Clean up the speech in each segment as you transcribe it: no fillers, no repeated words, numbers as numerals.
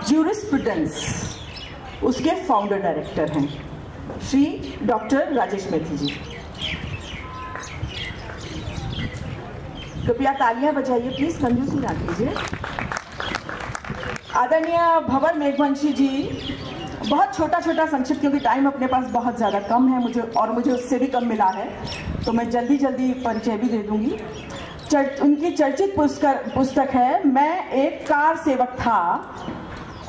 Jurisprudence, उसके founder director हैं Shri doctor Rajesh मेथी जी। कृपया तालियां बजाइए प्लीज, कंजूसी ना कीजिए। आदरणीय भंवर मेघवंशी जी, बहुत छोटा संक्षिप्त, क्योंकि टाइम अपने पास बहुत ज़्यादा कम है मुझे उससे भी कम मिला है, तो मैं जल्दी परिचय भी दे दूंगी। उनकी चर्चित पुस्तक है मैं एक कार सेवक था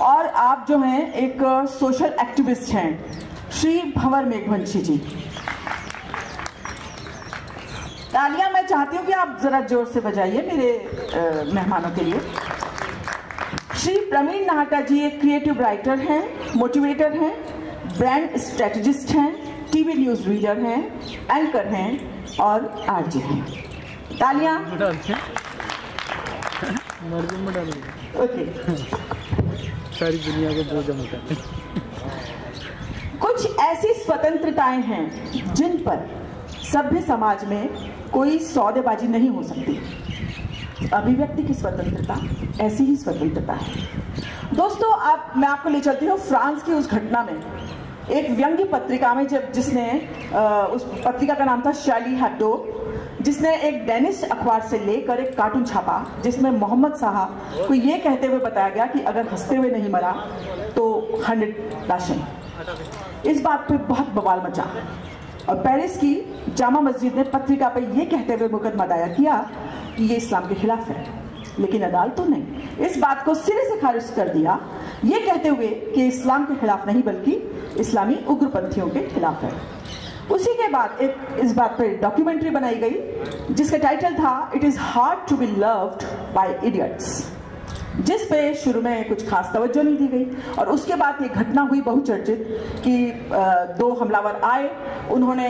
और आप जो हैं एक सोशल एक्टिविस्ट हैं, श्री भंवर मेघवंशी जी। तालियां मैं चाहती हूं कि आप जरा जोर से बजाइए मेरे मेहमानों के लिए। श्री प्रवीण नाहटा जी एक क्रिएटिव राइटर हैं, मोटिवेटर हैं, ब्रांड स्ट्रेटजिस्ट हैं, टीवी न्यूज रीडर हैं, एंकर हैं और आरजे हैं। तालियां। ओके। सारी दुनिया को बोझ उठाते। कुछ ऐसी स्वतंत्रताएं हैं जिन पर सभ्य समाज में कोई सौदेबाजी नहीं हो सकती। अभिव्यक्ति की स्वतंत्रता ऐसी ही स्वतंत्रता है। दोस्तों, मैं आपको ले चलती हूँ फ्रांस की उस घटना में। एक व्यंग्य पत्रिका में जिसने उस पत्रिका का नाम था शार्ली हेब्डो, जिसने एक डेनिश अखबार से लेकर एक कार्टून छापा जिसमें मोहम्मद साहब को ये कहते हुए बताया गया कि अगर हंसते हुए नहीं मरा तो 100 लाशें। इस बात पे बहुत बवाल मचा और पेरिस की जामा मस्जिद ने पत्रिका पर यह कहते हुए मुकदमा दायर किया कि ये इस्लाम के खिलाफ है, लेकिन अदालतों ने इस बात को सिरे से खारिज कर दिया, ये कहते हुए कि इस्लाम के खिलाफ नहीं बल्कि इस्लामी उग्रपंथियों के खिलाफ है। उसी के बाद इस बात पर डॉक्यूमेंट्री बनाई गई जिसका टाइटल था it is hard to be loved by idiots, जिस पे शुरू में कुछ खास तवज्जो नहीं दी गई और उसके बाद ये घटना हुई बहुचर्चित कि 2 हमलावर आए, उन्होंने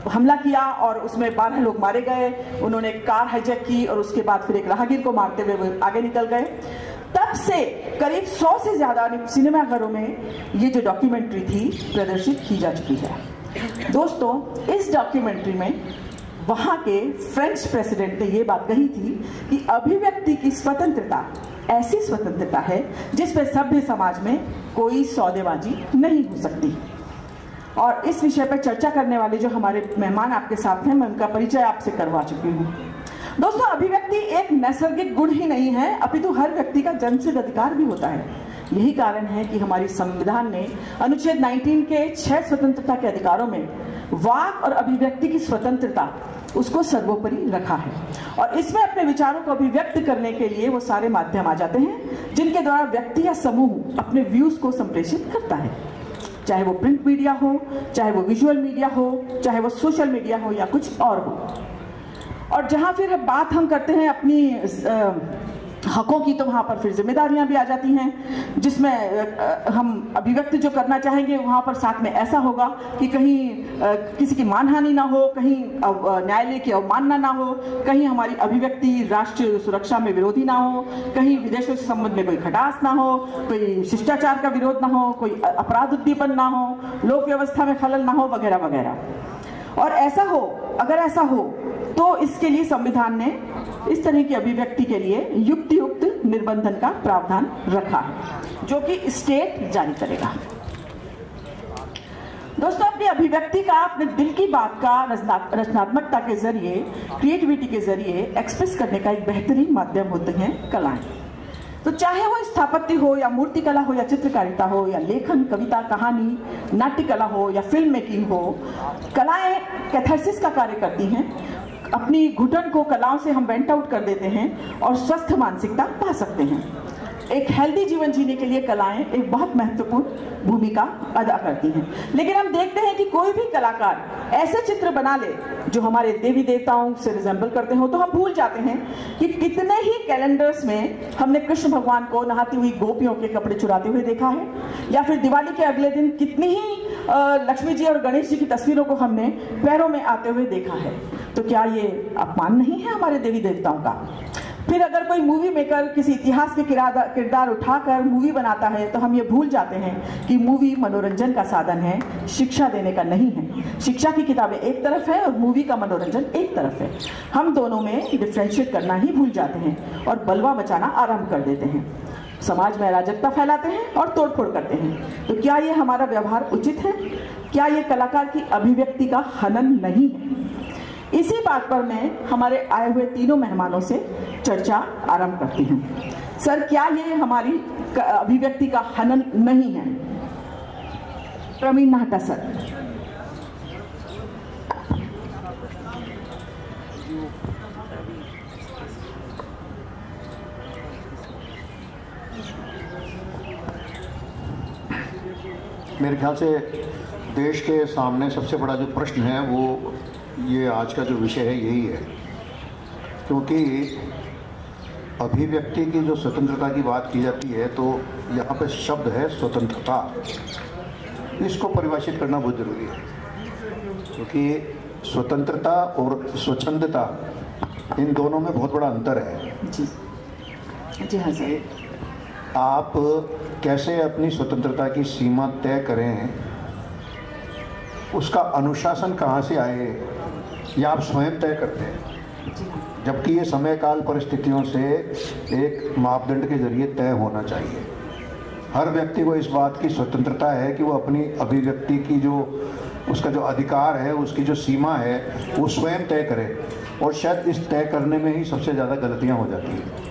हमला किया और उसमें 12 लोग मारे गए। उन्होंने कार हाईजैक की और उसके बाद फिर एक राहगीर को मारते हुए वो आगे निकल गए। तब से करीब 100 से ज्यादा सिनेमाघरों में ये जो डॉक्यूमेंट्री थी प्रदर्शित की जा चुकी है। दोस्तों, इस डॉक्यूमेंट्री में वहां के फ्रेंच प्रेसिडेंट ने यह बात कही थी कि अभिव्यक्ति की स्वतंत्रता ऐसी स्वतंत्रता है जिस पर सभ्य समाज में कोई सौदेबाजी नहीं हो सकती। और इस विषय पर चर्चा करने वाले जो हमारे मेहमान आपके साथ हैं, मैं उनका परिचय आपसे करवा चुकी हूँ। दोस्तों, अभिव्यक्ति एक नैसर्गिक गुण ही नहीं है अपितु हर व्यक्ति का जन्मसिद्ध अधिकार भी होता है। यही कारण है कि हमारी संविधान ने अनुच्छेद 19 के 6 स्वतंत्रता के अधिकारों में वाक और अभिव्यक्ति की स्वतंत्रता उसको सर्वोपरि रखा है और इसमें अपने विचारों को अभिव्यक्त करने के लिए वो सारे माध्यम आ जाते हैं जिनके द्वारा व्यक्ति या समूह अपने व्यूज को संप्रेषित करता है, चाहे वो प्रिंट मीडिया हो, चाहे वो विजुअल मीडिया हो, चाहे वो सोशल मीडिया हो या कुछ और हो। और जहां फिर बात हम करते हैं अपनी हकों की, तो वहां पर फिर जिम्मेदारियां भी आ जाती हैं, जिसमें हम अभिव्यक्ति जो करना चाहेंगे वहां पर साथ में ऐसा होगा कि कहीं किसी की मानहानि ना हो, कहीं न्यायालय की अवमानना ना हो, कहीं हमारी अभिव्यक्ति राष्ट्रीय सुरक्षा में विरोधी ना हो, कहीं विदेशों से संबंध में कोई खटास ना हो, कोई शिष्टाचार का विरोध ना हो, कोई अपराध उद्दीपन ना हो, लोक व्यवस्था में खलल ना हो, वगैरह वगैरह। और ऐसा हो, अगर ऐसा हो तो इसके लिए संविधान ने इस तरह की अभिव्यक्ति के लिए युक्त निर्बंधन का प्रावधान रखा है जो कि स्टेट जारी करेगा। दोस्तों, अपनी अभिव्यक्ति का, अपने दिल की बात का रचनात्मकता के जरिए, क्रिएटिविटी के जरिए एक्सप्रेस करने का एक बेहतरीन माध्यम होते हैं कलाएं। तो चाहे वो स्थापत्य हो या मूर्ति कला हो या चित्रकारिता हो या लेखन, कविता, कहानी, नाट्य कला हो या फिल्म मेकिंग हो, कलाएं कैथारसिस का कार्य करती हैं। अपनी घुटन को कलाओं से हम वेंट आउट कर देते हैं और स्वस्थ मानसिकता पा सकते हैं। एक हेल्दी जीवन जीने के लिए कलाएं एक बहुत महत्वपूर्ण भूमिका अदा करती हैं। लेकिन हम देखते हैं कि कोई भी कलाकार ऐसे चित्र बना ले जो हमारे देवी देवताओं से रिजेंबल करते हो, तो हम भूल जाते हैं कि कितने ही कैलेंडर्स में हमने कृष्ण भगवान को नहाती हुई गोपियों के कपड़े चुराते हुए देखा है, या फिर दिवाली के अगले दिन कितनी ही लक्ष्मी जी और गणेश जी की तस्वीरों को हमने पैरों में आते हुए देखा है। तो क्या ये अपमान नहीं है हमारे देवी देवताओं का? फिर अगर कोई मूवी मेकर किसी इतिहास के किरदार उठाकर मूवी बनाता है तो हम ये भूल जाते हैं कि मूवी मनोरंजन का साधन है, शिक्षा देने का नहीं है। शिक्षा की किताबें एक तरफ है और मूवी का मनोरंजन एक तरफ है। हम दोनों में डिफ्रेंशिएट करना ही भूल जाते हैं और बलवा बचाना आरंभ कर देते हैं। समाज में अराजकता फैलाते हैं और तोड़फोड़ करते हैं। तो क्या ये हमारा व्यवहार उचित है? क्या ये कलाकार की अभिव्यक्ति का हनन नहीं है? इसी बात पर मैं हमारे आए हुए तीनों मेहमानों से चर्चा आरंभ करती हूँ। सर, क्या ये हमारी अभिव्यक्ति का हनन नहीं है? प्रवीण नाहटा सर। मेरे ख्याल से देश के सामने सबसे बड़ा जो प्रश्न है वो ये आज का जो विषय है यही है, क्योंकि अभिव्यक्ति की जो स्वतंत्रता की बात की जाती है तो यहाँ पे शब्द है स्वतंत्रता। इसको परिभाषित करना बहुत ज़रूरी है, क्योंकि स्वतंत्रता और स्वच्छंदता इन दोनों में बहुत बड़ा अंतर है। जी हाँ सर। आप कैसे अपनी स्वतंत्रता की सीमा तय करें, उसका अनुशासन कहाँ से आए, या आप स्वयं तय करते हैं, जबकि ये समय काल परिस्थितियों से एक मापदंड के जरिए तय होना चाहिए। हर व्यक्ति को इस बात की स्वतंत्रता है कि वो अपनी अभिव्यक्ति की जो उसका जो अधिकार है, उसकी जो सीमा है, वो स्वयं तय करे। और शायद इस तय करने में ही सबसे ज़्यादा गलतियाँ हो जाती हैं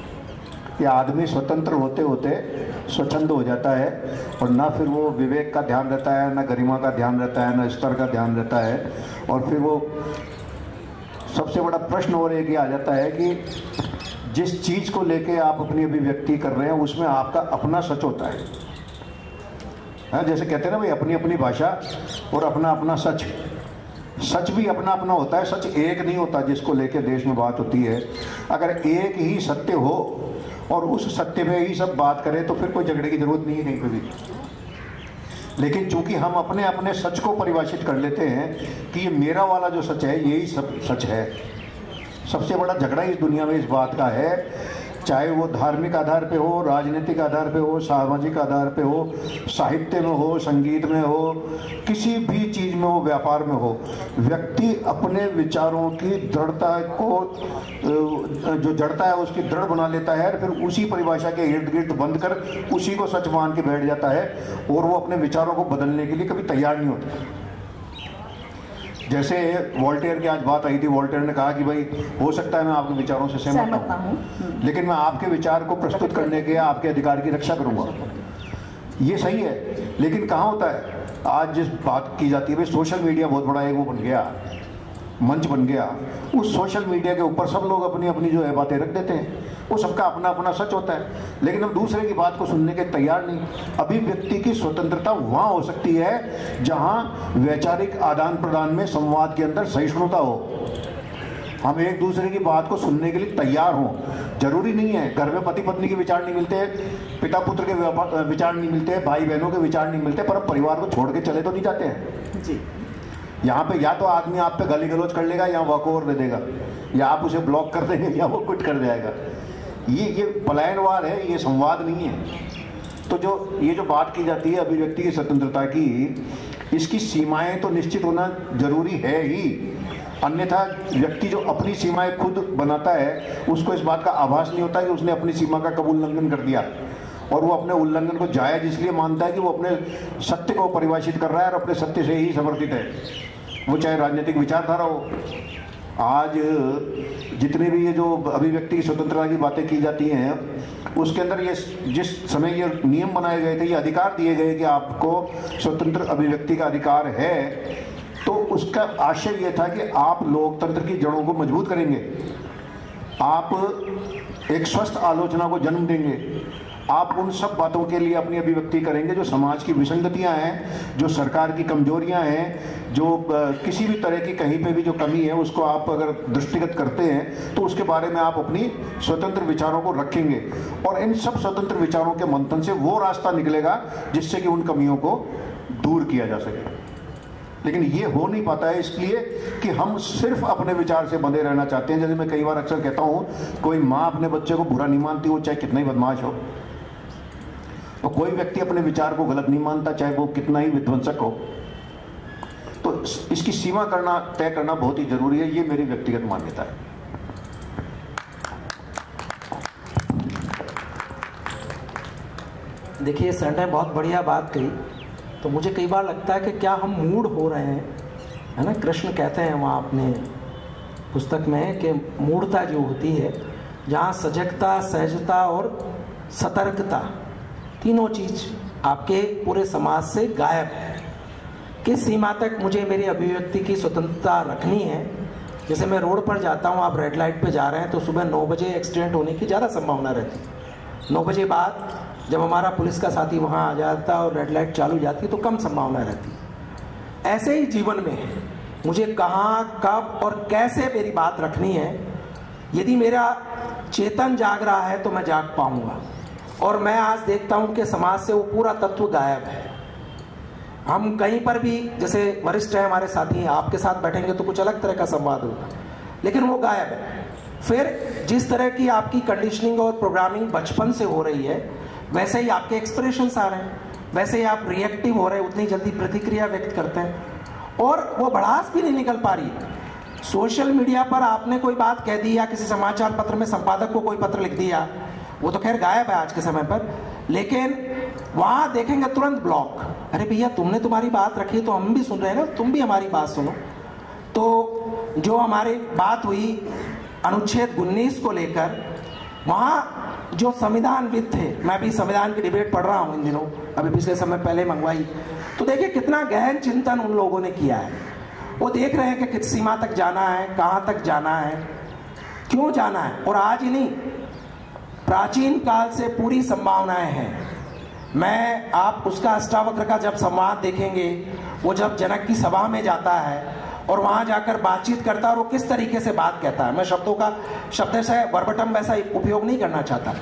कि आदमी स्वतंत्र होते होते स्वच्छंद हो जाता है, और ना फिर वो विवेक का ध्यान रहता है, ना गरिमा का ध्यान रहता है, ना स्तर का ध्यान रहता है। और फिर वो सबसे बड़ा प्रश्न और एक ये आ जाता है कि जिस चीज़ को लेके आप अपनी अभिव्यक्ति कर रहे हैं उसमें आपका अपना सच होता है। जैसे कहते हैं ना भाई, अपनी अपनी भाषा और अपना अपना सच। सच भी अपना अपना होता है, सच एक नहीं होता जिसको लेके देश में बात होती है। अगर एक ही सत्य हो और उस सत्य में ही सब बात करें तो फिर कोई झगड़े की जरूरत नहीं है कहीं पे भी। लेकिन चूंकि हम अपने अपने सच को परिभाषित कर लेते हैं कि ये मेरा वाला जो सच है यही सब सच है। सबसे बड़ा झगड़ा इस दुनिया में इस बात का है, चाहे वो धार्मिक आधार पे हो, राजनीतिक आधार पे हो, सामाजिक आधार पे हो, साहित्य में हो, संगीत में हो, किसी भी चीज़ में हो, व्यापार में हो, व्यक्ति अपने विचारों की दृढ़ता को जो जड़ता है उसकी दृढ़ बना लेता है, फिर उसी परिभाषा के इर्द गिर्द बंद कर उसी को सच मान के बैठ जाता है, और वो अपने विचारों को बदलने के लिए कभी तैयार नहीं होता। जैसे वोल्टेयर की आज बात आई थी, वोल्टेयर ने कहा कि भाई हो सकता है मैं आपके विचारों से सहमत ना हूं, लेकिन मैं आपके विचार को प्रस्तुत करने के, आपके अधिकार की रक्षा करूंगा। ये सही है, लेकिन कहाँ होता है आज जिस बात की जाती है, भाई सोशल मीडिया बहुत बड़ा एक वो बन गया, मंच बन गया। उस सोशल मीडिया के ऊपर सब लोग अपनी अपनी जो है बातें रख देते हैं, वो सबका अपना अपना सच होता है, लेकिन हम दूसरे की बात को सुनने के तैयार नहीं। अभिव्यक्ति की स्वतंत्रता वहाँ हो सकती है जहाँ वैचारिक आदान प्रदान में, संवाद के अंदर सहिष्णुता हो, हम एक दूसरे की बात को सुनने के लिए तैयार हों। जरूरी नहीं है घर में पति पत्नी के विचार नहीं मिलते, पिता पुत्र के विचार नहीं मिलते, भाई बहनों के विचार नहीं मिलते, पर अब परिवार को छोड़ के चले तो नहीं जाते हैं जी। यहाँ पे या तो आदमी आप पे गाली गलौज कर लेगा या वॉक ओवर दे देगा, या आप उसे ब्लॉक कर देंगे या वो क्विट कर जाएगा। ये पलायनवाद है, ये संवाद नहीं है। तो ये जो बात की जाती है अभिव्यक्ति की स्वतंत्रता की, इसकी सीमाएं तो निश्चित होना जरूरी है ही, अन्यथा व्यक्ति जो अपनी सीमाएं खुद बनाता है उसको इस बात का आभास नहीं होता कि उसने अपनी सीमा का कब उल्लंघन कर दिया, और वो अपने उल्लंघन को जायज इसलिए मानता है कि वो अपने सत्य को परिभाषित कर रहा है और अपने सत्य से ही समर्थित है, वो चाहे राजनीतिक विचारधारा हो। आज जितने भी ये जो अभिव्यक्ति की स्वतंत्रता की बातें की जाती हैं, उसके अंदर ये जिस समय ये नियम बनाए गए थे, ये अधिकार दिए गए कि आपको स्वतंत्र अभिव्यक्ति का अधिकार है, तो उसका आशय ये था कि आप लोकतंत्र की जड़ों को मजबूत करेंगे, आप एक स्वस्थ आलोचना को जन्म देंगे, आप उन सब बातों के लिए अपनी अभिव्यक्ति करेंगे जो समाज की विसंगतियां हैं, जो सरकार की कमजोरियां हैं, जो किसी भी तरह की कहीं पे भी जो कमी है उसको आप अगर दृष्टिगत करते हैं तो उसके बारे में आप अपनी स्वतंत्र विचारों को रखेंगे, और इन सब स्वतंत्र विचारों के मंथन से वो रास्ता निकलेगा जिससे कि उन कमियों को दूर किया जा सके। लेकिन ये हो नहीं पाता है इसलिए कि हम सिर्फ अपने विचार से बंधे रहना चाहते हैं। जैसे मैं कई बार अक्सर कहता हूँ, कोई माँ अपने बच्चे को बुरा नहीं मानती, वो चाहे कितना ही बदमाश हो, तो कोई व्यक्ति अपने विचार को गलत नहीं मानता, चाहे वो कितना ही विध्वंसक हो। तो इसकी सीमा तय करना बहुत ही जरूरी है, ये मेरी व्यक्तिगत मान्यता है। देखिए सर ने बहुत बढ़िया बात कही। तो मुझे कई बार लगता है कि क्या हम मूड हो रहे हैं, है ना। कृष्ण कहते हैं वहाँ अपने पुस्तक में कि मूढ़ता जो होती है, जहाँ सजगता, सहजता और सतर्कता तीनों चीज़ आपके पूरे समाज से गायब है। किस सीमा तक मुझे मेरी अभिव्यक्ति की स्वतंत्रता रखनी है। जैसे मैं रोड पर जाता हूँ, आप रेड लाइट पे जा रहे हैं, तो सुबह 9 बजे एक्सीडेंट होने की ज़्यादा संभावना रहती है। 9 बजे बाद जब हमारा पुलिस का साथी वहाँ आ जाता है और रेड लाइट चालू जाती है तो कम संभावना रहती है। ऐसे ही जीवन में मुझे कहाँ, कब और कैसे मेरी बात रखनी है। यदि मेरा चेतन जाग रहा है तो मैं जाग पाऊंगा। और मैं आज देखता हूँ कि समाज से वो पूरा तत्व गायब है। हम कहीं पर भी, जैसे वरिष्ठ हैं हमारे साथी, आपके साथ बैठेंगे तो कुछ अलग तरह का संवाद होगा, लेकिन वो गायब है। फिर जिस तरह की आपकी कंडीशनिंग और प्रोग्रामिंग बचपन से हो रही है, वैसे ही आपके एक्सप्रेशंस आ रहे हैं, वैसे ही आप रिएक्टिव हो रहे हैं, उतनी जल्दी प्रतिक्रिया व्यक्त करते हैं, और वो भड़ास भी नहीं निकल पा रही है। सोशल मीडिया पर आपने कोई बात कह दी या किसी समाचार पत्र में संपादक को कोई पत्र लिख दिया, वो तो खैर गायब है आज के समय पर, लेकिन वहां देखेंगे तुरंत ब्लॉक। अरे भैया, तुमने तुम्हारी बात रखी तो हम भी सुन रहे हैं ना, तुम भी हमारी बात सुनो। तो जो हमारी बात हुई अनुच्छेद 19 को लेकर, वहाँ जो संविधानविद थे, मैं भी संविधान की डिबेट पढ़ रहा हूँ इन दिनों, अभी पिछले समय पहले मंगवाई, तो देखिए कितना गहन चिंतन उन लोगों ने किया है। वो देख रहे हैं कि किस सीमा तक जाना है, कहाँ तक जाना है, क्यों जाना है। और आज ही नहीं, प्राचीन काल से पूरी संभावनाएं हैं। मैं आप उसका अष्टावक्र का जब संवाद देखेंगे, वो जब जनक की सभा में जाता है और वहां जाकर बातचीत करता है और वो किस तरीके से बात कहता है, मैं शब्दों का शब्द से वर्बटम वैसा उपयोग नहीं करना चाहता,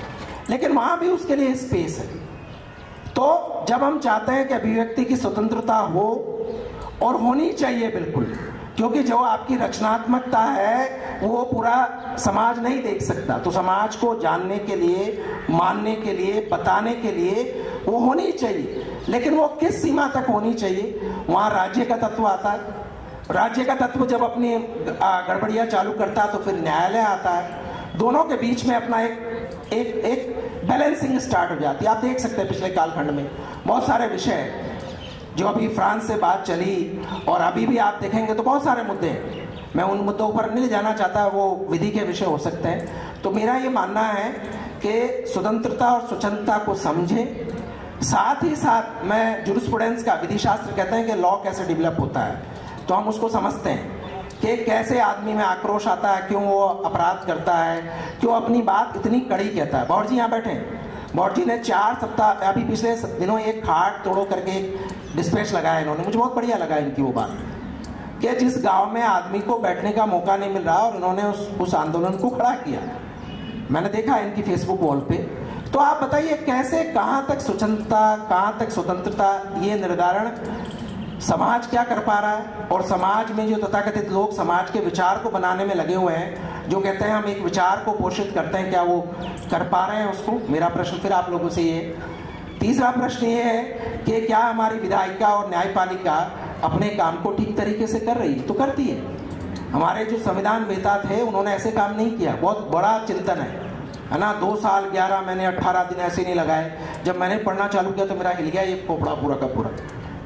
लेकिन वहां भी उसके लिए स्पेस है। तो जब हम चाहते हैं कि अभिव्यक्ति की स्वतंत्रता हो, और होनी चाहिए बिल्कुल, क्योंकि जो आपकी रचनात्मकता है वो पूरा समाज नहीं देख सकता, तो समाज को जानने के लिए, मानने के लिए, बताने के लिए वो होनी चाहिए। लेकिन वो किस सीमा तक होनी चाहिए, वहाँ राज्य का तत्व आता है। राज्य का तत्व जब अपनी गड़बड़ियाँ चालू करता है तो फिर न्यायालय आता है। दोनों के बीच में अपना एक बैलेंसिंग स्टार्ट हो जाती है। आप देख सकते हैं पिछले कालखंड में बहुत सारे विषय जो अभी फ्रांस से बात चली, और अभी भी आप देखेंगे तो बहुत सारे मुद्दे हैं। मैं उन मुद्दों पर नहीं जाना चाहता, वो विधि के विषय हो सकते हैं। तो मेरा ये मानना है कि स्वतंत्रता और स्वच्छंदता को समझें, साथ ही साथ मैं जूरिस्प्रूडेंस का, विधि शास्त्र कहते हैं कि लॉ कैसे डेवलप होता है, तो हम उसको समझते हैं कि कैसे आदमी में आक्रोश आता है, क्यों वो अपराध करता है, क्यों अपनी बात इतनी कड़ी कहता है। बौर जी यहाँ बैठे हैं, बौर जी ने 4 सप्ताह, अभी पिछले दिनों एक खाट तोड़ो करके डिस्पैच लगाया इन्होंने, मुझे बहुत बढ़िया लगा इनकी वो बात, कि जिस गांव में आदमी को बैठने का मौका नहीं मिल रहा और इन्होंने उस आंदोलन को खड़ा किया। मैंने देखा इनकी फेसबुक वॉल पे। तो आप बताइए कैसे, कहाँ तक स्वच्छंदता, कहाँ तक स्वतंत्रता, ये निर्धारण समाज क्या कर पा रहा है। और समाज में जो तथाकथित लोग समाज के विचार को बनाने में लगे हुए हैं, जो कहते हैं हम एक विचार को पोषित करते हैं, क्या वो कर पा रहे हैं उसको? मेरा प्रश्न फिर आप लोगों से ये। तीसरा प्रश्न ये है कि क्या हमारी विधायिका और न्यायपालिका अपने काम को ठीक तरीके से कर रही है? तो करती है। हमारे जो संविधान वेता थे उन्होंने ऐसे काम नहीं किया। बहुत बड़ा चिंतन है ना। 2 साल 11 महीने 18 दिन ऐसे नहीं लगाए। जब मैंने पढ़ना चालू किया तो मेरा हिल गया ये खोपड़ा पूरा का पूरा,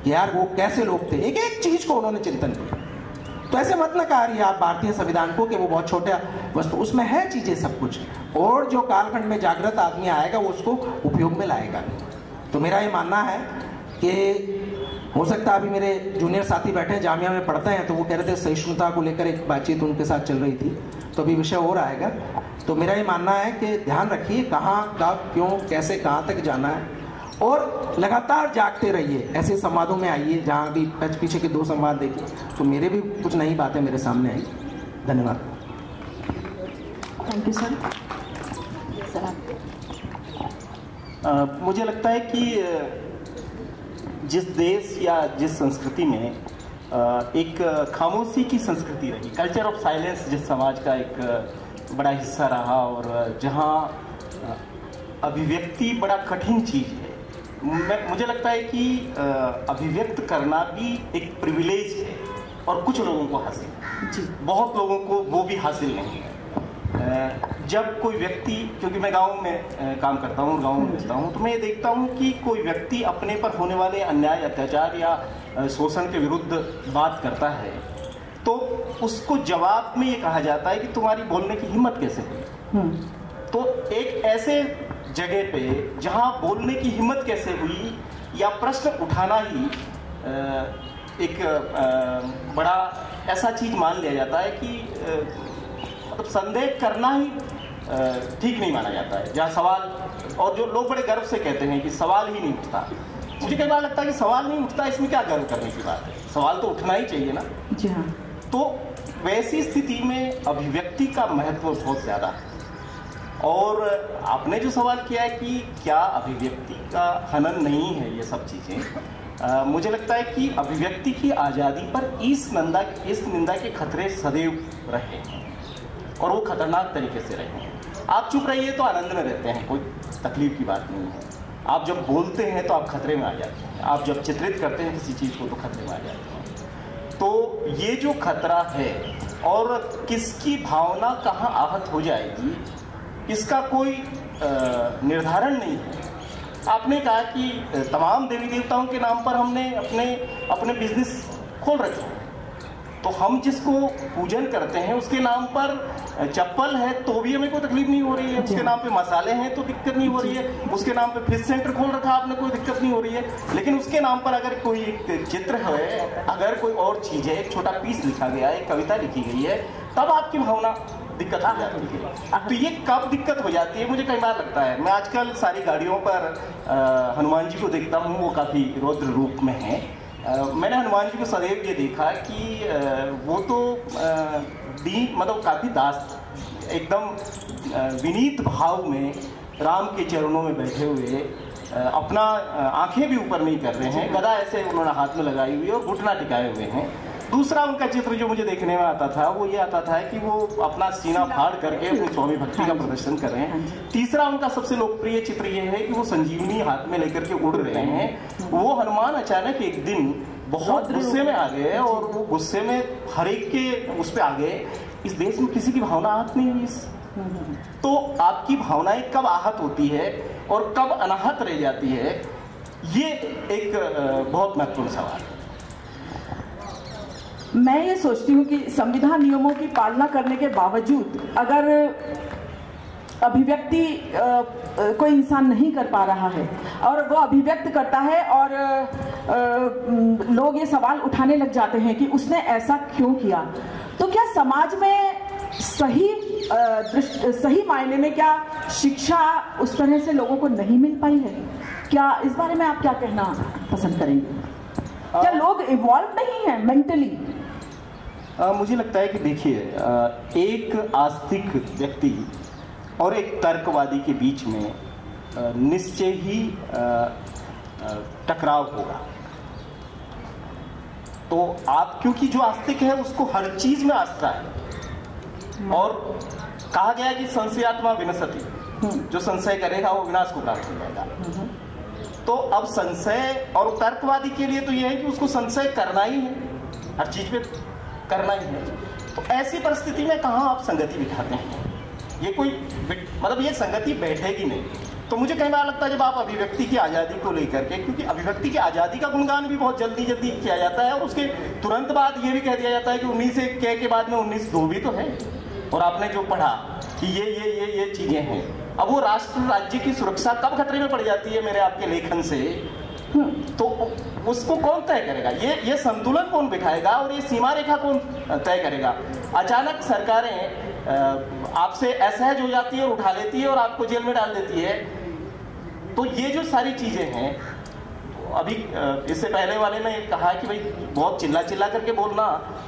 यार वो कैसे लोग थे, एक एक चीज को उन्होंने चिंतन किया। तो ऐसे मत नकारिए आप भारतीय संविधान को कि वो बहुत छोटा वस्तु, उसमें है चीजें सब कुछ, और जो कालखंड में जागृत आदमी आएगा वो उसको उपयोग में लाएगा। तो मेरा ये मानना है कि हो सकता है अभी मेरे जूनियर साथी बैठे हैं, जामिया में पढ़ते हैं, तो वो कह रहे थे सहिष्णुता को लेकर एक बातचीत उनके साथ चल रही थी, तो अभी विषय और आएगा। तो मेरा ये मानना है कि ध्यान रखिए कहाँ, कब, क्यों, कैसे, कहाँ तक जाना है, और लगातार जागते रहिए। ऐसे संवादों में आइए जहाँ भी पीछे के 2 संवाद देखिए, तो मेरे भी कुछ नई बातें मेरे सामने आई। धन्यवाद। Thank you sir. मुझे लगता है कि जिस देश या जिस संस्कृति में एक खामोशी की संस्कृति रही, कल्चर ऑफ साइलेंस जिस समाज का एक बड़ा हिस्सा रहा, और जहाँ अभिव्यक्ति बड़ा कठिन चीज़ है, मुझे लगता है कि अभिव्यक्त करना भी एक प्रिविलेज है और कुछ लोगों को हासिल है, बहुत लोगों को वो भी हासिल नहीं है। जब कोई व्यक्ति, क्योंकि मैं गांव में काम करता हूँ, गांव में रहता हूँ, तो मैं ये देखता हूँ कि कोई व्यक्ति अपने पर होने वाले अन्याय, अत्याचार या शोषण के विरुद्ध बात करता है तो उसको जवाब में ये कहा जाता है कि तुम्हारी बोलने की हिम्मत कैसे हुई। तो एक ऐसे जगह पे जहाँ बोलने की हिम्मत कैसे हुई या प्रश्न उठाना ही एक बड़ा ऐसा चीज मान लिया जाता है कि मतलब संदेह करना ही ठीक नहीं माना जाता है, जहाँ सवाल, और जो लोग बड़े गर्व से कहते हैं कि सवाल ही नहीं उठता। मुझे कई बार लगता है कि सवाल नहीं उठता, इसमें क्या गर्व करने की बात है, सवाल तो उठना ही चाहिए ना। जी हाँ। तो वैसी स्थिति में अभिव्यक्ति का महत्व बहुत ज़्यादा है। और आपने जो सवाल किया है कि क्या अभिव्यक्ति का हनन नहीं है ये सब चीज़ें, मुझे लगता है कि अभिव्यक्ति की आज़ादी पर इस निंदा के खतरे सदैव रहे हैं और वो खतरनाक तरीके से रहे हैं। आप चुप रहिए तो आनंद में रहते हैं, कोई तकलीफ की बात नहीं है। आप जब बोलते हैं तो आप खतरे में आ जाते हैं, आप जब चित्रित करते हैं किसी चीज़ को तो खतरे में आ जाते हैं। तो ये जो खतरा है और किसकी भावना कहाँ आहत हो जाएगी इसका कोई निर्धारण नहीं है। आपने कहा कि तमाम देवी देवताओं के नाम पर हमने अपने बिजनेस खोल रखे हैं, तो हम जिसको पूजन करते हैं उसके नाम पर चप्पल है तो भी हमें कोई तकलीफ नहीं हो रही है, उसके नाम पे मसाले हैं तो दिक्कत नहीं हो रही है, उसके नाम पे फिश सेंटर खोल रखा आपने, कोई दिक्कत नहीं हो रही है। लेकिन उसके नाम पर अगर कोई एक चित्र है, अगर कोई और चीज है, एक छोटा पीस लिखा गया है, एक कविता लिखी गई है, तब आपकी भावना दिक्कत हो जाती है। तो ये कब दिक्कत हो जाती है मुझे कई बार लगता है। मैं आजकल सारी गाड़ियों पर हनुमान जी को देखता हूँ, वो काफी रौद्र रूप में है। मैंने हनुमान जी को सदैव ये देखा कि वो तो मतलब काफी एकदम विनीत भाव में राम के चरणों में बैठे हुए, अपना आंखें भी ऊपर नहीं कर रहे हैं, गदा ऐसे उन्होंने हाथ में लगाई हुई और घुटना टिकाए हुए हैं। दूसरा उनका चित्र जो मुझे देखने में आता था वो ये आता था कि वो अपना सीना फाड़ करके अपनी स्वामी भक्ति का प्रदर्शन कर रहे हैं। तीसरा उनका सबसे लोकप्रिय चित्र ये है कि वो संजीवनी हाथ में लेकर के उड़ रहे हैं। वो हनुमान अचानक एक दिन बहुत गुस्से में आ गए और वो गुस्से में हर एक के उस पर आ गए। इस देश में किसी की भावना आहत नहीं हुई। तो आपकी भावनाएं कब आहत होती है और कब अनाहत रह जाती है, ये एक बहुत महत्वपूर्ण सवाल है। मैं ये सोचती हूँ कि संविधान नियमों की पालना करने के बावजूद अगर अभिव्यक्ति कोई इंसान नहीं कर पा रहा है और वो अभिव्यक्त करता है और लोग ये सवाल उठाने लग जाते हैं कि उसने ऐसा क्यों किया, तो क्या समाज में सही मायने में क्या शिक्षा उस तरह से लोगों को नहीं मिल पाई है? क्या इस बारे में आप क्या कहना पसंद करेंगे? क्या लोग इवॉल्व नहीं है मेंटली? मुझे लगता है कि देखिए, एक आस्तिक व्यक्ति और एक तर्कवादी के बीच में निश्चय ही टकराव होगा। तो आप, क्योंकि जो आस्तिक है उसको हर चीज में आस्था है और कहा गया कि संशयात्मा विनशति, जो संशय करेगा वो विनाश को प्राप्त हो जाएगा। तो अब संशय, और तर्कवादी के लिए तो यह है कि उसको संशय करना ही है, हर चीज में करना ही है। तो ऐसी परिस्थिति में कहाँ आप संगति बिठाते हैं? ये कोई मतलब ये संगति बैठेगी नहीं। तो मुझे कई बार लगता है जब आप अभिव्यक्ति की आज़ादी को लेकर के, क्योंकि अभिव्यक्ति की आज़ादी का गुणगान भी बहुत जल्दी किया जाता है और उसके तुरंत बाद ये भी कह दिया जाता है कि 19 के बाद में 19 भी तो है। और आपने जो पढ़ा कि ये चीजें हैं, अब वो राष्ट्र राज्य की सुरक्षा कब खतरे में पड़ जाती है मेरे आपके लेखन से, तो उसको कौन तय करेगा? ये संतुलन कौन बिठाएगा और ये सीमा रेखा कौन तय करेगा? अचानक सरकारें आपसे असहज हो जाती है और उठा लेती है और आपको जेल में डाल देती है। तो ये जो सारी चीजें हैं, अभी इससे पहले वाले ने कहा कि भाई बहुत चिल्ला करके बोलना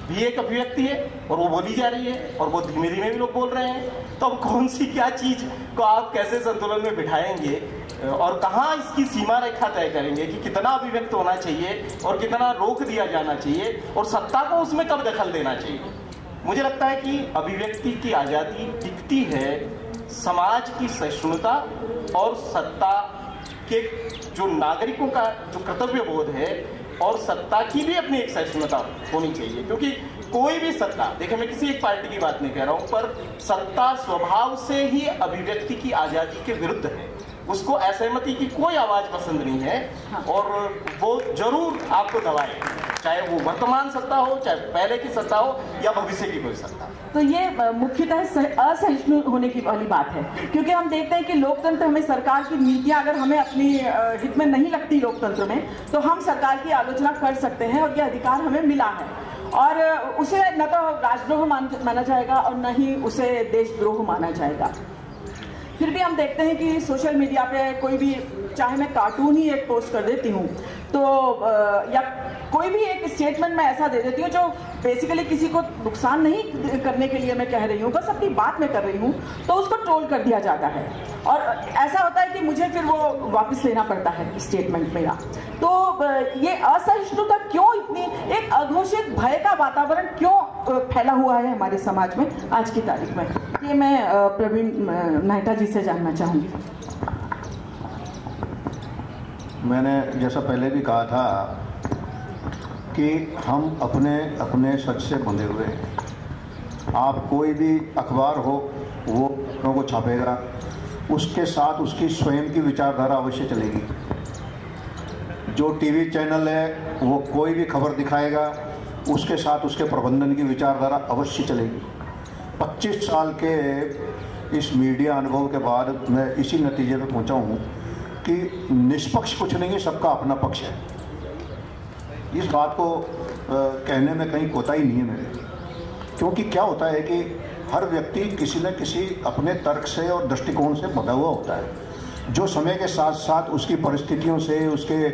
भी एक अभिव्यक्ति है और वो बोली जा रही है और बहुत धीमे धीमे भी लोग बोल रहे हैं। तो अब कौन सी क्या चीज को आप कैसे संतुलन में बिठाएंगे और कहाँ इसकी सीमा रेखा तय करेंगे कि कितना अभिव्यक्त होना चाहिए और कितना रोक दिया जाना चाहिए और सत्ता को उसमें कब दखल देना चाहिए? मुझे लगता है कि अभिव्यक्ति की आज़ादी टिकती है समाज की सहिष्णुता और सत्ता के जो नागरिकों का जो कर्तव्य बोध है और सत्ता की भी अपनी एक सहिष्णुता होनी चाहिए, क्योंकि कोई भी सत्ता, देखिए मैं किसी एक पार्टी की बात नहीं कह रहा हूं, पर सत्ता स्वभाव से ही अभिव्यक्ति की आजादी के विरुद्ध है। उसको असहमति की कोई आवाज पसंद नहीं है और वो जरूर आपको दबाए, चाहे वो वर्तमान सत्ता हो, चाहे पहले की सत्ता हो या भविष्य की कोई सत्ता। तो ये मुख्यतः असहिष्णु होने की वाली बात है, क्योंकि हम देखते हैं कि लोकतंत्र में सरकार की नीतियां अगर हमें अपनी हित में नहीं लगती लोकतंत्र में, तो हम सरकार की आलोचना कर सकते हैं और ये अधिकार हमें मिला है, और उसे न तो राजद्रोह माना जाएगा और न ही उसे देशद्रोह माना जाएगा। फिर भी हम देखते हैं कि सोशल मीडिया पे कोई भी, चाहे मैं कार्टून ही एक पोस्ट कर देती हूँ तो या कोई भी एक स्टेटमेंट मैं ऐसा दे देती हूँ जो बेसिकली किसी को नुकसान नहीं करने के लिए मैं कह रही हूँ, बस अपनी बात में कर रही हूँ, तो उसको ट्रोल कर दिया जाता है और ऐसा होता है कि मुझे फिर वो वापस लेना पड़ता है स्टेटमेंट मेरा। तो ये असहिष्णुता क्यों, इतनी एक अघोषित भय का वातावरण क्यों फैला हुआ है हमारे समाज में आज की तारीख में, ये मैं प्रवीण मेहता जी से जानना चाहूँगी। मैंने जैसा पहले भी कहा था कि हम अपने अपने सच से बंधे हुए हैं। आप कोई भी अखबार हो वो खबरों को छापेगा, उसके साथ उसकी स्वयं की विचारधारा अवश्य चलेगी। जो टीवी चैनल है वो कोई भी खबर दिखाएगा, उसके साथ उसके प्रबंधन की विचारधारा अवश्य चलेगी। 25 साल के इस मीडिया अनुभव के बाद मैं इसी नतीजे पर पहुंचा हूँ कि निष्पक्ष कुछ नहीं है, सबका अपना पक्ष है। इस बात को कहने में कहीं कोताही नहीं है मेरे, क्योंकि क्या होता है कि हर व्यक्ति किसी न किसी अपने तर्क से और दृष्टिकोण से बंधा हुआ होता है, जो समय के साथ साथ उसकी परिस्थितियों से, उसके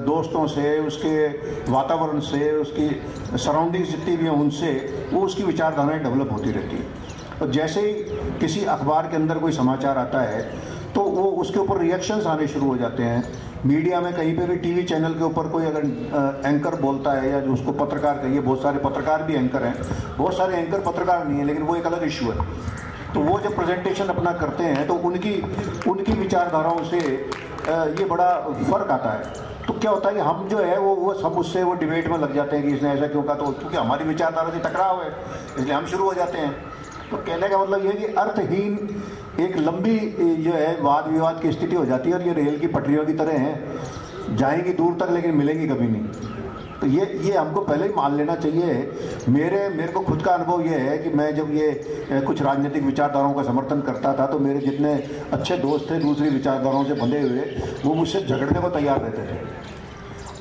दोस्तों से, उसके वातावरण से, उसकी सराउंडिंग्स जितनी भी हैं उनसे वो उसकी विचारधाराएं डेवलप होती रहती है। और जैसे ही किसी अखबार के अंदर कोई समाचार आता है तो वो उसके ऊपर रिएक्शंस आने शुरू हो जाते हैं। मीडिया में कहीं पे भी टीवी चैनल के ऊपर कोई अगर एंकर बोलता है या जो उसको पत्रकार कहिए, बहुत सारे पत्रकार भी एंकर हैं, बहुत सारे एंकर पत्रकार नहीं है, लेकिन वो एक अलग इशू है। तो वो जब प्रेजेंटेशन अपना करते हैं तो उनकी विचारधाराओं से ये बड़ा फर्क आता है। तो क्या होता है कि हम जो है वो सब उससे वो डिबेट में लग जाते हैं कि इसने ऐसा क्यों कहा, तो क्योंकि हमारी विचारधारा से टकराव है इसलिए हम शुरू हो जाते हैं। तो कहने का मतलब ये है कि अर्थहीन एक लंबी जो है वाद विवाद की स्थिति हो जाती है और ये रेल की पटरियों की तरह हैं, जाएंगी दूर तक लेकिन मिलेंगी कभी नहीं। तो ये हमको पहले ही मान लेना चाहिए। मेरे को खुद का अनुभव ये है कि मैं जब ये कुछ राजनीतिक विचारधाराओं का समर्थन करता था तो मेरे जितने अच्छे दोस्त थे दूसरी विचारधाराओं से बंधे हुए, वो मुझसे झगड़ने को तैयार रहते थे।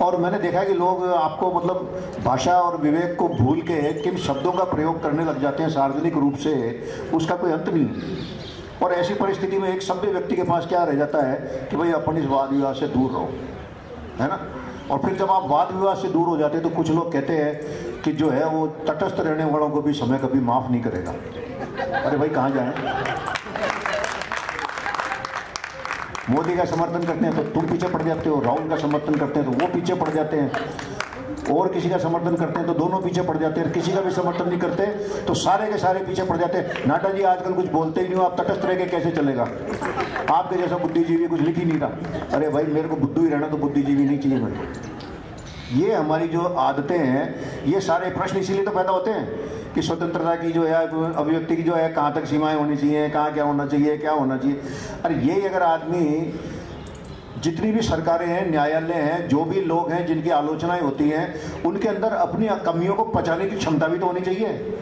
और मैंने देखा कि लोग आपको मतलब भाषा और विवेक को भूल के किन शब्दों का प्रयोग करने लग जाते हैं सार्वजनिक रूप से, उसका कोई अंत नहीं। और ऐसी परिस्थिति में एक सभ्य व्यक्ति के पास क्या रह जाता है कि भाई अपन इस वाद विवाद से दूर रहो, है ना। और फिर जब आप वाद विवाद से दूर हो जाते हैं तो कुछ लोग कहते हैं कि जो है वो तटस्थ रहने वालों को भी समय कभी माफ नहीं करेगा। अरे भाई कहाँ जाए, मोदी का समर्थन करते हैं तो तुम पीछे पड़ जाते हो, राहुल का समर्थन करते हैं तो वो पीछे पड़ जाते हैं, और किसी का समर्थन करते हैं तो दोनों पीछे पड़ जाते हैं, किसी का भी समर्थन नहीं करते तो सारे के सारे पीछे पड़ जाते हैं। नाटा जी आजकल कुछ बोलते ही नहीं हो, आप तटस्थ रह के कैसे चलेगा, आपके जैसा बुद्धिजीवी कुछ लिख ही नहीं रहा। अरे भाई मेरे को बुद्धू ही रहना, तो बुद्धिजीवी नहीं चाहिए मेरे को। ये हमारी जो आदतें हैं, ये सारे प्रश्न इसीलिए तो पैदा होते हैं कि स्वतंत्रता की जो है, अभिव्यक्ति की जो है, कहाँ तक सीमाएं होनी चाहिए, कहाँ क्या होना चाहिए, क्या होना चाहिए। अरे ये अगर आदमी, जितनी भी सरकारें हैं, न्यायालय हैं, जो भी लोग हैं जिनकी आलोचनाएं होती हैं, उनके अंदर अपनी कमियों को पचाने की क्षमता भी तो होनी चाहिए।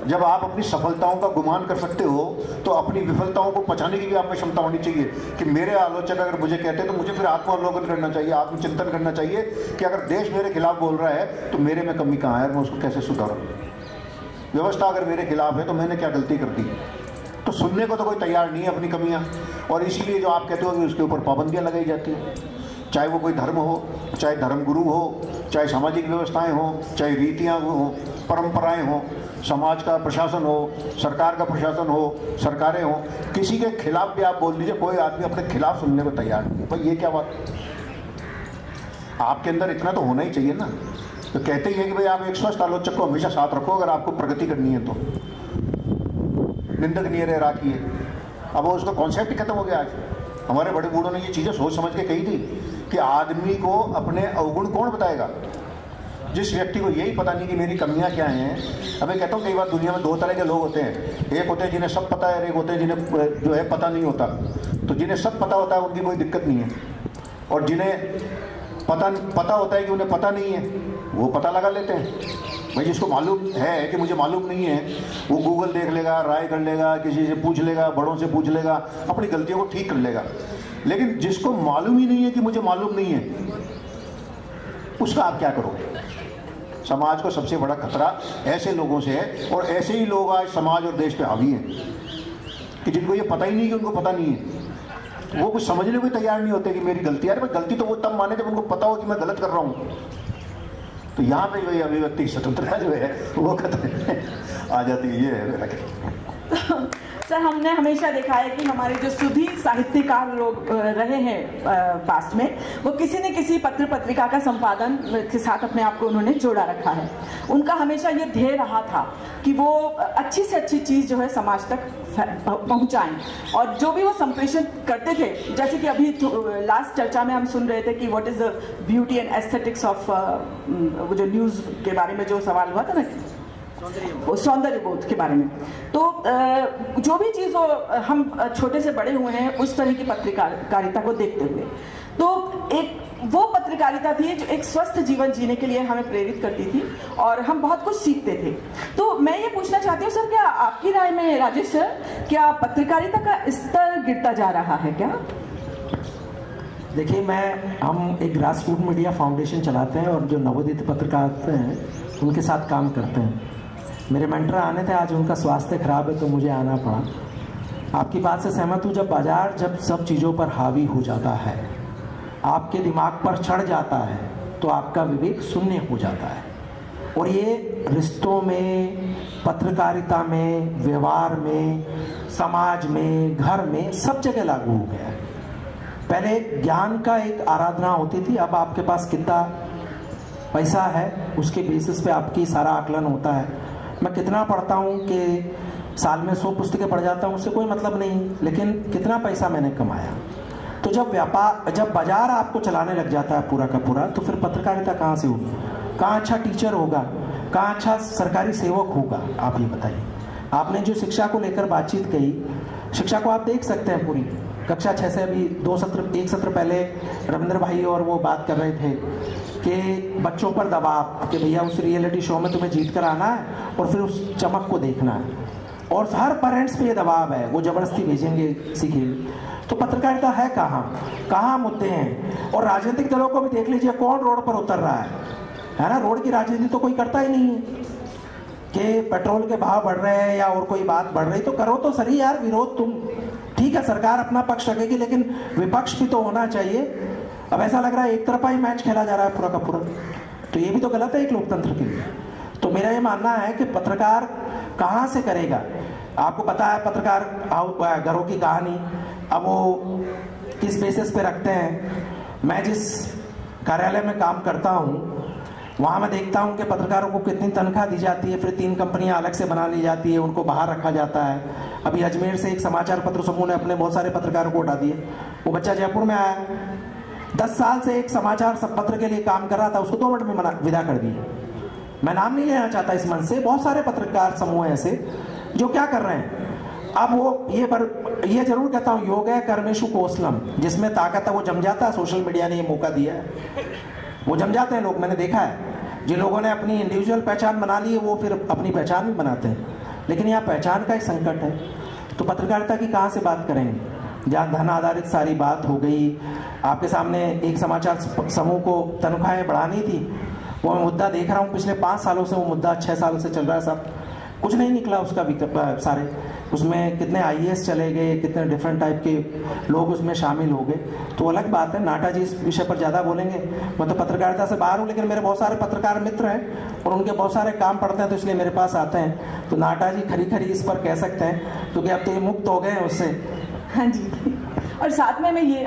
जब आप अपनी सफलताओं का गुमान कर सकते हो तो अपनी विफलताओं को पचाने की भी आप में क्षमता होनी चाहिए कि मेरे आलोचक अगर मुझे कहते हैं तो मुझे फिर आत्मावलोकन करना चाहिए, आत्मचिंतन करना चाहिए कि अगर देश मेरे खिलाफ बोल रहा है तो मेरे में कमी कहाँ है, मैं उसको कैसे सुधारूं। व्यवस्था अगर मेरे खिलाफ है तो मैंने क्या गलती कर दी। तो सुनने को तो कोई तैयार नहीं है अपनी कमियां, और इसीलिए जो आप कहते हो कि उसके ऊपर पाबंदियां लगाई जाती हैं, चाहे वो कोई धर्म हो, चाहे धर्मगुरु हो, चाहे सामाजिक व्यवस्थाएं हो, चाहे रीतियां हो, परंपराएं हो, समाज का प्रशासन हो, सरकार का प्रशासन हो, सरकारें हो, किसी के खिलाफ भी आप बोल दीजिए, कोई आदमी अपने खिलाफ सुनने को तैयार नहीं है। भाई ये क्या बात, आपके अंदर इतना तो होना ही चाहिए ना। तो कहते ही है कि भाई आप एक स्वस्थ आलोचक को हमेशा साथ रखो अगर आपको प्रगति करनी है तो, निंदक नहीं रह राखी है। अब वो उसका कॉन्सेप्ट ही खत्म हो गया। आज हमारे बड़े बूढ़ों ने ये चीज़ें सोच समझ के कही थी कि आदमी को अपने अवगुण कौन बताएगा? जिस व्यक्ति को यही पता नहीं कि मेरी कमियां क्या हैं। अब मैं कहता हूँ कई बार दुनिया में दो तरह के लोग होते हैं, एक होते हैं जिन्हें सब पता है, एक होते हैं जिन्हें जो है पता नहीं होता। तो जिन्हें सब पता होता है उनकी कोई दिक्कत नहीं है, और जिन्हें पता होता है कि उन्हें पता नहीं है वो पता लगा लेते हैं। भाई जिसको मालूम है कि मुझे मालूम नहीं है, वो गूगल देख लेगा, राय कर लेगा, किसी से पूछ लेगा, बड़ों से पूछ लेगा, अपनी गलतियों को ठीक कर लेगा। लेकिन जिसको मालूम ही नहीं है कि मुझे मालूम नहीं है, उसका आप क्या करोगे? समाज को सबसे बड़ा खतरा ऐसे लोगों से है, और ऐसे ही लोग आज समाज और देश पे हावी हैं कि जिनको ये पता ही नहीं कि उनको पता नहीं है। वो कुछ समझने को तैयार नहीं होते कि मेरी गलती है। अरे भाई गलती तो वो तब माने जब उनको पता हो कि मैं गलत कर रहा हूँ। तो यहाँ पे वही अभिव्यक्ति की स्वतंत्रता जो है वो खतरे आ जाती है। ये है मेरा सर, हमने हमेशा देखा है कि हमारे जो सुधीर साहित्यकार लोग रहे हैं पास्ट में, वो किसी न किसी पत्र पत्रिका का संपादन के साथ अपने आप को उन्होंने जोड़ा रखा है। उनका हमेशा ये ध्येय रहा था कि वो अच्छी से अच्छी चीज़ जो है समाज तक पहुंचाएं, और जो भी वो संप्रेषण करते थे, जैसे कि अभी लास्ट चर्चा में हम सुन रहे थे कि what is the beauty and aesthetics of वो जो न्यूज़ के बारे में जो सवाल हुआ था ना, सौंदर्य बोध के बारे में। तो जो भी चीज़ हम छोटे से बड़े हुए हैं उस तरह की पत्रकारिता को देखते हुए, तो एक वो पत्रकारिता थी जो एक स्वस्थ जीवन जीने के लिए हमें प्रेरित करती थी, और हम बहुत कुछ सीखते थे। तो मैं ये पूछना चाहती हूँ सर, क्या आपकी राय में राजेश सर, क्या पत्रकारिता का स्तर गिरता जा रहा है क्या? देखिए, हम एक ग्रास रूट मीडिया फाउंडेशन चलाते हैं, और जो नवोदित पत्रकार हैं उनके साथ काम करते हैं। मेरे मेंटर आने थे, आज उनका स्वास्थ्य खराब है तो मुझे आना पड़ा। आपकी बात से सहमत हूँ। जब सब चीज़ों पर हावी हो जाता है, आपके दिमाग पर चढ़ जाता है, तो आपका विवेक शून्य हो जाता है। और ये रिश्तों में, पत्रकारिता में, व्यवहार में, समाज में, घर में, सब जगह लागू हो गया है। पहले ज्ञान का एक आराधना होती थी, अब आपके पास कितना पैसा है उसके बेसिस पे आपकी सारा आकलन होता है। मैं कितना पढ़ता हूँ कि साल में 100 पुस्तकें पढ़ जाता हूँ, उससे कोई मतलब नहीं, लेकिन कितना पैसा मैंने कमाया। तो जब बाजार आपको चलाने लग जाता है पूरा का पूरा, तो फिर पत्रकारिता कहाँ से होगी? कहाँ अच्छा टीचर होगा? कहाँ अच्छा सरकारी सेवक होगा? आप ये बताइए। आपने जो शिक्षा को लेकर बातचीत कही, शिक्षा को आप देख सकते हैं पूरी कक्षा 6 से अभी एक सत्र पहले रविंद्र भाई और वो बात कर रहे थे कि बच्चों पर दबाव, कि भैया उस रियलिटी शो में तुम्हें जीत कर आना है और फिर उस चमक को देखना है, और हर पेरेंट्स पे ये दबाव है, वो जबरदस्ती भेजेंगे सीखेंगे। तो पत्रकारिता है कहाँ मुद्दे हैं? और राजनीतिक दलों को भी देख लीजिए, कौन रोड पर उतर रहा है ना? रोड की राजनीति तो कोई करता ही नहीं है कि पेट्रोल के भाव बढ़ रहे हैं या और कोई बात बढ़ रही, तो करो तो सही यार विरोध। तुम ठीक है, सरकार अपना पक्ष रखेगी, लेकिन विपक्ष भी तो होना चाहिए। अब ऐसा लग रहा है एक तरफा ही मैच खेला जा रहा है पूरा का पूरा, तो ये भी तो गलत है एक लोकतंत्र के लिए। तो मेरा ये मानना है कि पत्रकार कहाँ से करेगा? आपको पता है पत्रकार घरों की कहानी, अब वो किस बेसिस पे रखते हैं। मैं जिस कार्यालय में काम करता हूँ वहाँ मैं देखता हूँ कि पत्रकारों को कितनी तनख्वाह दी जाती है, फिर 3 कंपनियाँ अलग से बना ली जाती है, उनको बाहर रखा जाता है। अभी अजमेर से एक समाचार पत्र समूह ने अपने बहुत सारे पत्रकारों को उठा दिए। वो बच्चा जयपुर में आया, 10 साल से एक समाचार पत्र के लिए काम कर रहा था, उसको 2 मिनट में विदा कर दिए। मैं नाम नहीं लेना चाहता इस मंच से, बहुत सारे पत्रकार समूह हैं ऐसे जो क्या कर रहे हैं। अब वो ये जरूर कहता हूँ, योग है कर्मेशु कौशलम, जिसमें ताकत है वो जम जाता है। सोशल मीडिया ने ये मौका दिया है, वो जम जाते हैं लोग। मैंने देखा है जिन लोगों ने अपनी इंडिविजुअल पहचान बना ली है वो फिर अपनी पहचान भी बनाते हैं, लेकिन यहाँ पहचान का एक संकट है। तो पत्रकारिता की कहाँ से बात करेंगे जहाँ धन आधारित सारी बात हो गई। आपके सामने एक समाचार समूह को तनख्वाहें बढ़ानी थी, वो मैं मुद्दा देख रहा हूँ, पिछले 5 सालों से वो मुद्दा 6 सालों से चल रहा है, सब कुछ नहीं निकला उसका सारे। उसमें कितने IAS चले गए, कितने डिफरेंट टाइप के लोग उसमें शामिल हो गए, तो अलग बात है। नाटा जी इस विषय पर ज़्यादा बोलेंगे, मैं तो पत्रकारिता से बाहर हूँ, लेकिन मेरे बहुत सारे पत्रकार मित्र हैं और उनके बहुत सारे काम पढ़ते हैं, तो इसलिए मेरे पास आते हैं। तो नाटा जी खरी इस पर कह सकते हैं, क्योंकि अब तो ये मुक्त हो गए हैं उससे। हाँ जी, और साथ में मैं ये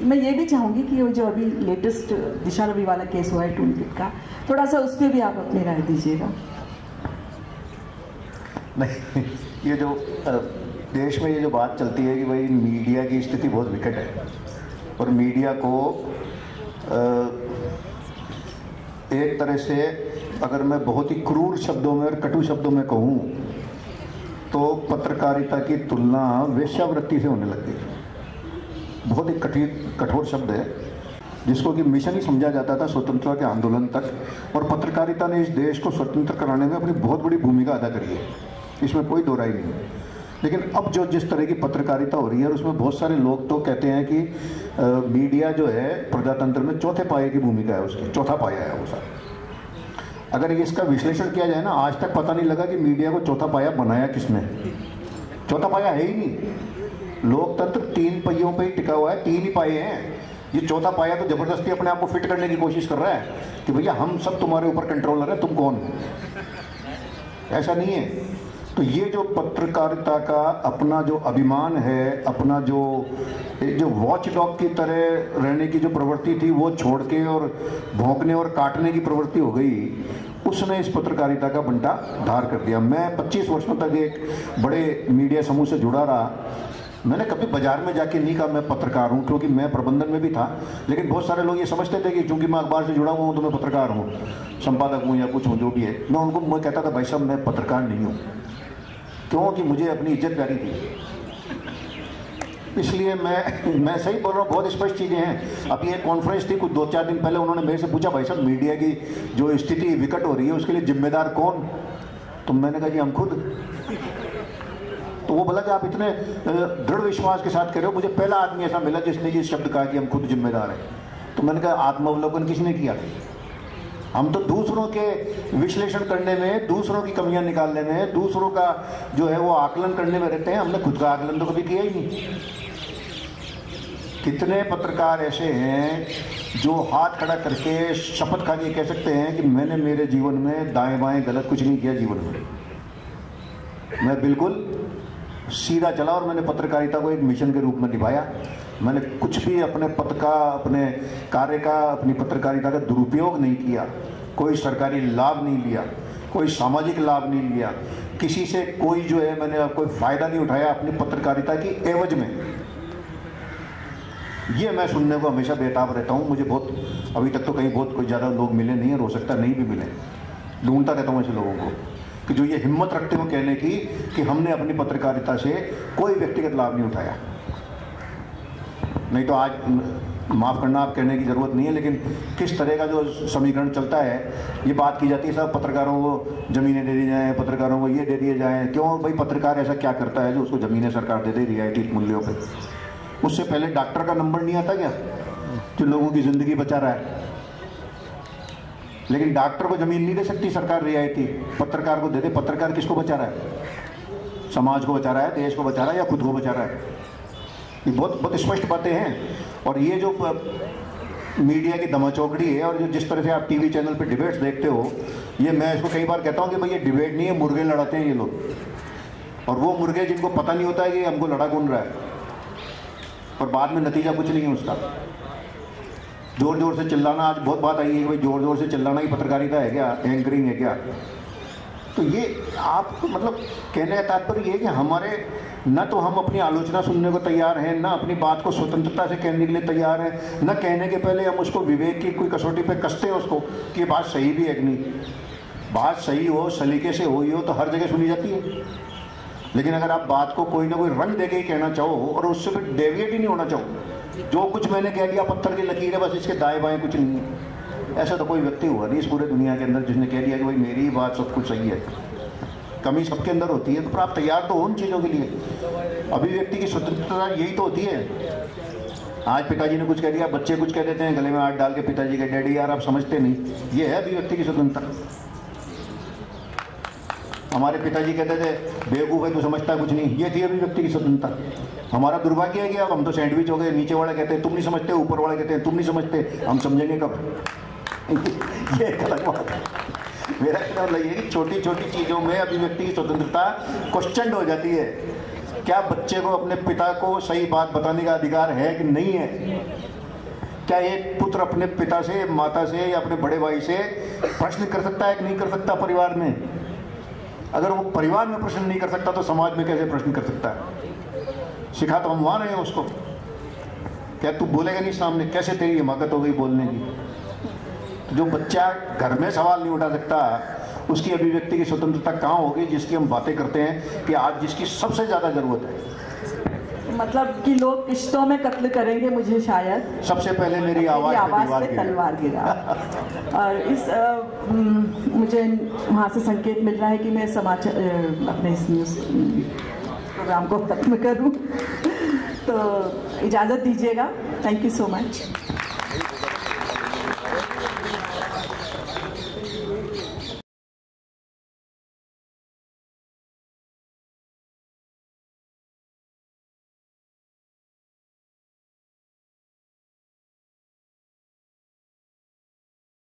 मैं ये भी चाहूँगी कि वो जो अभी लेटेस्ट दिशा रवि वाला केस हुआ है टूल किट का, थोड़ा सा उस पर भी आप अपनी राय दीजिएगा। नहीं, ये जो देश में ये जो बात चलती है कि भाई मीडिया की स्थिति बहुत विकट है, और मीडिया को एक तरह से अगर मैं बहुत ही क्रूर शब्दों में और कटु शब्दों में कहूँ तो पत्रकारिता की तुलना वेश्यावृत्ति से होने लग गई। बहुत ही कठोर शब्द है जिसको कि मिशन ही समझा जाता था स्वतंत्रता के आंदोलन तक, और पत्रकारिता ने इस देश को स्वतंत्र कराने में अपनी बहुत बड़ी भूमिका अदा करी है, इसमें कोई दो राय नहीं है। लेकिन अब जो जिस तरह की पत्रकारिता हो रही है उसमें बहुत सारे लोग तो कहते हैं कि मीडिया जो है प्रजातंत्र में चौथे पाये की भूमिका है, उसकी चौथा पाया है वो सारा। अगर इसका विश्लेषण किया जाए ना, आज तक पता नहीं लगा कि मीडिया को चौथा पाया बनाया किसने। चौथा पाया है ही नहीं। लोकतंत्र 3 पहियों पे ही टिका हुआ है, 3 ही पाए हैं। ये चौथा पाया तो जबरदस्ती अपने आप को फिट करने की कोशिश कर रहा है कि भैया हम सब तुम्हारे ऊपर कंट्रोलर है, तुम कौन। ऐसा नहीं है। तो ये जो पत्रकारिता का अपना जो अभिमान है, अपना जो वॉच डॉग की तरह रहने की जो प्रवृत्ति थी वो छोड़ के और भौंकने और काटने की प्रवृत्ति हो गई, उसने इस पत्रकारिता का बंटा धार कर दिया। मैं 25 वर्षों तक एक बड़े मीडिया समूह से जुड़ा रहा। मैंने कभी बाजार में जाके नहीं कहा मैं पत्रकार हूँ, क्योंकि मैं प्रबंधन में भी था। लेकिन बहुत सारे लोग ये समझते थे कि चूंकि मैं अखबार से जुड़ा हुआ हूँ तो मैं पत्रकार हूँ, संपादक हूँ या कुछ हूँ जो भी है। मैं कहता था भाई साहब मैं पत्रकार नहीं हूँ, क्योंकि मुझे अपनी इज्जत प्यारी थी। इसलिए मैं सही बोल रहा हूँ, बहुत स्पष्ट चीज़ें हैं। अभी एक कॉन्फ्रेंस थी कुछ 2-4 दिन पहले, उन्होंने मेरे से पूछा भाई साहब मीडिया की जो स्थिति विकट हो रही है उसके लिए जिम्मेदार कौन। तो मैंने कहा जी हम खुद। तो वो बोला कि आप इतने दृढ़ विश्वास के साथ कह रहे हो, मुझे पहला आदमी ऐसा मिला जिसने ये शब्द कहा कि हम खुद जिम्मेदार हैं। तो मैंने कहा आत्मावलोकन किसने किया। हम तो दूसरों के विश्लेषण करने में, दूसरों की कमियां निकालने में, दूसरों का जो है वो आकलन करने में रहते हैं। हमने खुद का आकलन तो कभी किया ही नहीं। कितने पत्रकार ऐसे हैं जो हाथ खड़ा करके शपथ खा के कह सकते हैं कि मैंने मेरे जीवन में दाएं बाएं गलत कुछ नहीं किया जीवन में, मैं बिल्कुल सीधा चला और मैंने पत्रकारिता को एक मिशन के रूप में निभाया। मैंने कुछ भी अपने पद का, अपने कार्य का, अपनी पत्रकारिता का दुरुपयोग नहीं किया। कोई सरकारी लाभ नहीं लिया, कोई सामाजिक लाभ नहीं लिया, किसी से कोई जो है मैंने कोई फायदा नहीं उठाया अपनी पत्रकारिता की एवज में। ये मैं सुनने को हमेशा बेताब रहता हूँ। मुझे बहुत अभी तक तो कहीं बहुत कोई ज़्यादा लोग मिले नहीं, और हो सकता नहीं भी मिले। ढूंढता रहता हूँ ऐसे लोगों को कि जो ये हिम्मत रखते हो कहने की कि हमने अपनी पत्रकारिता से कोई व्यक्तिगत लाभ नहीं उठाया। नहीं तो आज माफ़ करना, आप कहने की ज़रूरत नहीं है, लेकिन किस तरह का जो समीकरण चलता है, ये बात की जाती है सब पत्रकारों को ज़मीनें दे दी जाएँ, पत्रकारों को ये दे दिए जाएँ। क्यों भाई, पत्रकार ऐसा क्या करता है जो उसको ज़मीनें सरकार दे दे रियायती मूल्यों पर। उससे पहले डॉक्टर का नंबर नहीं आता क्या जो लोगों की ज़िंदगी बचा रहा है। लेकिन डॉक्टर को ज़मीन नहीं दे सकती सरकार रियायती, पत्रकार को दे दे। पत्रकार किसको बचा रहा है? समाज को बचा रहा है, देश को बचा रहा है, या खुद को बचा रहा है? ये बहुत स्पष्ट बातें हैं। और ये जो मीडिया की दमाचौकड़ी है, और जो जिस तरह से आप टीवी चैनल पे डिबेट्स देखते हो, ये मैं इसको कई बार कहता हूँ कि भाई ये डिबेट नहीं है, मुर्गे लड़ाते हैं ये लोग। और वो मुर्गे जिनको पता नहीं होता है कि हमको लड़ा कौन रहा है, और बाद में नतीजा कुछ नहीं है उसका। जोर जोर से चिल्लाना, आज बहुत बात आई है कि भाई जोर जोर से चिल्लाना ही पत्रकारिता है क्या, एंकरिंग है क्या। तो ये आपको मतलब कहने का तात्पर्य ये है कि हमारे न तो हम अपनी आलोचना सुनने को तैयार हैं, न अपनी बात को स्वतंत्रता से कहने के लिए तैयार हैं, न कहने के पहले हम उसको विवेक की कोई कसौटी पे कसते हैं उसको कि बात सही भी है कि नहीं। बात सही हो, सलीके से हुई हो तो हर जगह सुनी जाती है। लेकिन अगर आप बात को कोई ना कोई रंग दे के ही कहना चाहो और उससे फिर डेविएट ही नहीं होना चाहो, जो कुछ मैंने कह दिया पत्थर की लकीर है, बस इसके दाएं बाएं कुछ नहीं है, ऐसा तो कोई व्यक्ति हुआ नहीं इस पूरे दुनिया के अंदर जिसने कह दिया कि भाई मेरी बात सब कुछ सही है। कमी सबके अंदर होती है, तो फिर आप तैयार तो हो उन चीज़ों के लिए। अभिव्यक्ति की स्वतंत्रता यही तो होती है। आज पिताजी ने कुछ कह दिया, बच्चे कुछ कह देते हैं, गले में हाथ डाल के पिताजी के डैडी यार आप समझते नहीं, ये है अभिव्यक्ति की स्वतंत्रता। हमारे पिताजी कहते थे बेवकूफ़ है, तू समझता कुछ नहीं, ये थी अभिव्यक्ति की स्वतंत्रता। हमारा दुर्भाग्य है कि अब हम तो सैंडविच हो गए, नीचे वाले कहते हैं तुम नहीं समझते, ऊपर वाले कहते हैं तुम नहीं समझते, हम समझेंगे कब। ये एक अलग बात है। मेरा कहना ये कि छोटी छोटी चीज़ों में अभिव्यक्ति की स्वतंत्रता क्वेश्चन हो जाती है। क्या बच्चे को अपने पिता को सही बात बताने का अधिकार है कि नहीं है? क्या एक पुत्र अपने पिता से, माता से या अपने बड़े भाई से प्रश्न कर सकता है कि नहीं कर सकता परिवार में? अगर वो परिवार में प्रश्न नहीं कर सकता तो समाज में कैसे प्रश्न कर सकता है? सिखा तो हम वहाँ रहे हैं उसको। क्या तू बोलेगा नहीं सामने? कैसे तेरी हिमाकत हो गई बोलने की? जो बच्चा घर में सवाल नहीं उठा सकता, उसकी अभिव्यक्ति की स्वतंत्रता कहाँ होगी जिसकी हम बातें करते हैं कि आज जिसकी सबसे ज़्यादा ज़रूरत है? मतलब कि लोग किश्तों में कत्ल करेंगे मुझे, शायद सबसे पहले मेरी आवाज़ पे तलवार गिरा। और इस मुझे वहाँ से संकेत मिल रहा है कि मैं समाचार अपने इस न्यूज़ प्रोग्राम को खत्म करूँ, तो इजाज़त दीजिएगा। Thank you so much.